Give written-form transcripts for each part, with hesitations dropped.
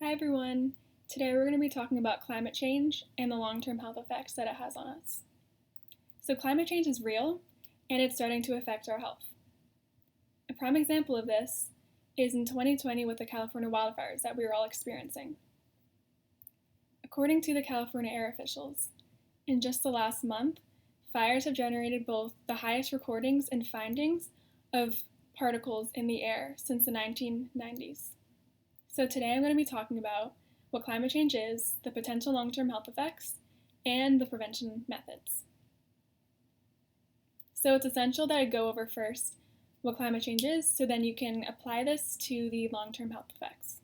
Hi everyone! Today we're going to be talking about climate change and the long-term health effects that it has on us. So climate change is real and it's starting to affect our health. A prime example of this is in 2020 with the California wildfires that we were all experiencing. According to the California air officials, in just the last month, fires have generated both the highest recordings and findings of particles in the air since the 1990s. So today I'm going to be talking about what climate change is, the potential long-term health effects, and the prevention methods. So it's essential that I go over first what climate change is, so then you can apply this to the long-term health effects.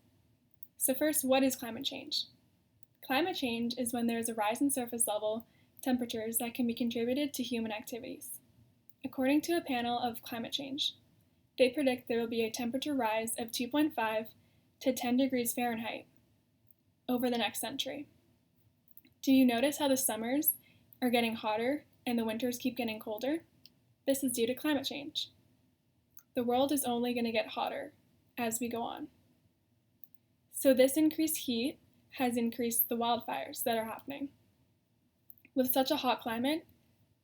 So first, what is climate change? Climate change is when there is a rise in surface level temperatures that can be contributed to human activities. According to a panel of climate change, they predict there will be a temperature rise of 2.5 to 10 degrees Fahrenheit over the next century. Do you notice how the summers are getting hotter and the winters keep getting colder? This is due to climate change. The world is only going to get hotter as we go on. So this increased heat has increased the wildfires that are happening. With such a hot climate,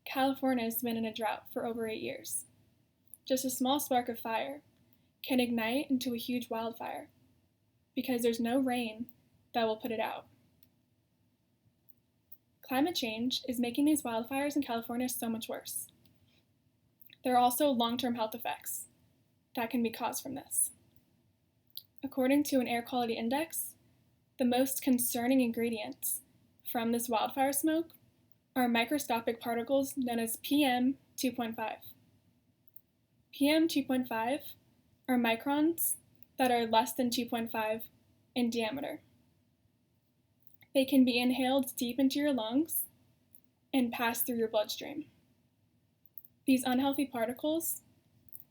California has been in a drought for over 8 years. Just a small spark of fire can ignite into a huge wildfire, because there's no rain that will put it out. Climate change is making these wildfires in California so much worse. There are also long-term health effects that can be caused from this. According to an air quality index, the most concerning ingredients from this wildfire smoke are microscopic particles known as PM 2.5. PM 2.5 are microns that are less than 2.5 in diameter. They can be inhaled deep into your lungs and pass through your bloodstream. These unhealthy particles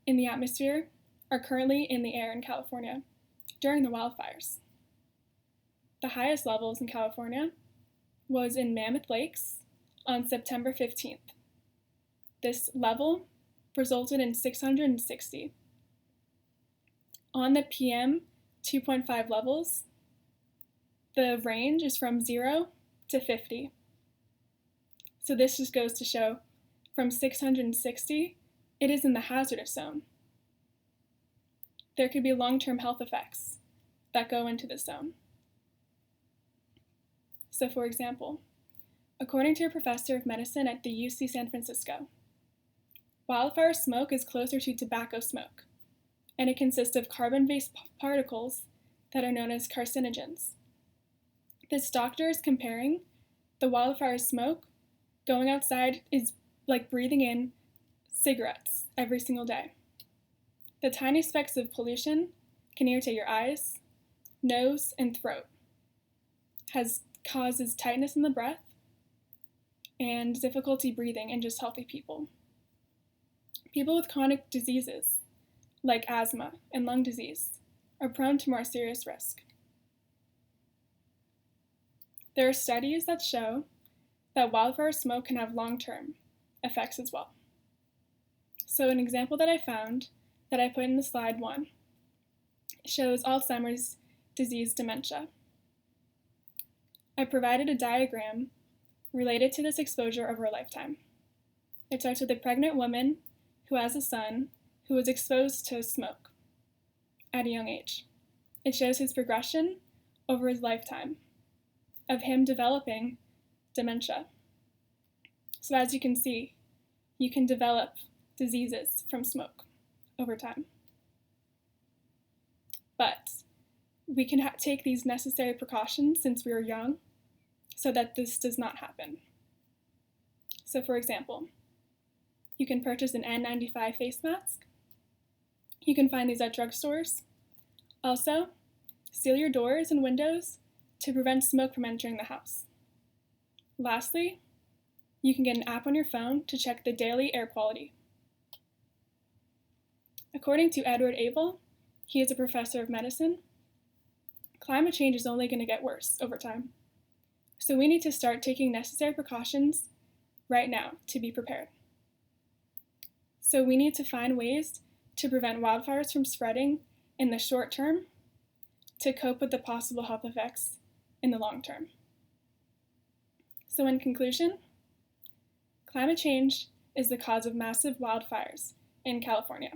in the atmosphere are currently in the air in California during the wildfires. The highest levels in California was in Mammoth Lakes on September 15th. This level resulted in 660. On the PM 2.5 levels, the range is from 0 to 50. So this just goes to show from 660, it is in the hazardous zone. There could be long-term health effects that go into this zone. So for example, according to a professor of medicine at the UC San Francisco, wildfire smoke is closer to tobacco smoke, and it consists of carbon-based particles that are known as carcinogens. This doctor is comparing the wildfire smoke going outside is like breathing in cigarettes every single day. The tiny specks of pollution can irritate your eyes, nose, and throat, causes tightness in the breath, and difficulty breathing in just healthy people. People with chronic diseases, like asthma and lung disease, are prone to more serious risk. There are studies that show that wildfire smoke can have long-term effects as well. So an example that I found that I put in the slide 1 shows Alzheimer's disease dementia. I provided a diagram related to this exposure over a lifetime. It starts with a pregnant woman who has a son who was exposed to smoke at a young age. It shows his progression over his lifetime of him developing dementia. So as you can see, you can develop diseases from smoke over time. But we can take these necessary precautions since we are young so that this does not happen. So for example, you can purchase an N95 face mask. You can find these at drugstores. Also, seal your doors and windows to prevent smoke from entering the house. Lastly, you can get an app on your phone to check the daily air quality. According to Edward Abel, he is a professor of medicine, climate change is only going to get worse over time. So we need to start taking necessary precautions right now to be prepared. So we need to find ways to prevent wildfires from spreading in the short term to cope with the possible health effects in the long term. So in conclusion, climate change is the cause of massive wildfires in California.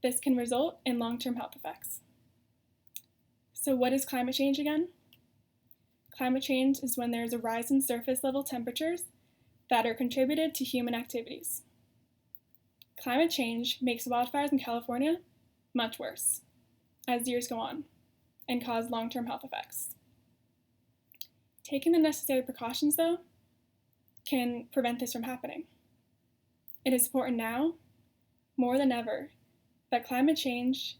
This can result in long-term health effects. So what is climate change again? Climate change is when there is a rise in surface level temperatures that are contributed to human activities. Climate change makes wildfires in California much worse as years go on and cause long-term health effects. Taking the necessary precautions, though, can prevent this from happening. It is important now, more than ever, that climate change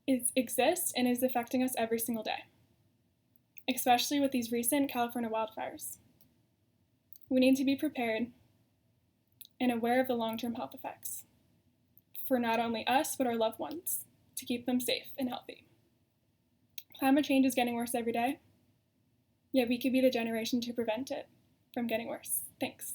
exists and is affecting us every single day, especially with these recent California wildfires. We need to be prepared and aware of the long-term health effects for not only us, but our loved ones, to keep them safe and healthy. Climate change is getting worse every day, yet we could be the generation to prevent it from getting worse. Thanks.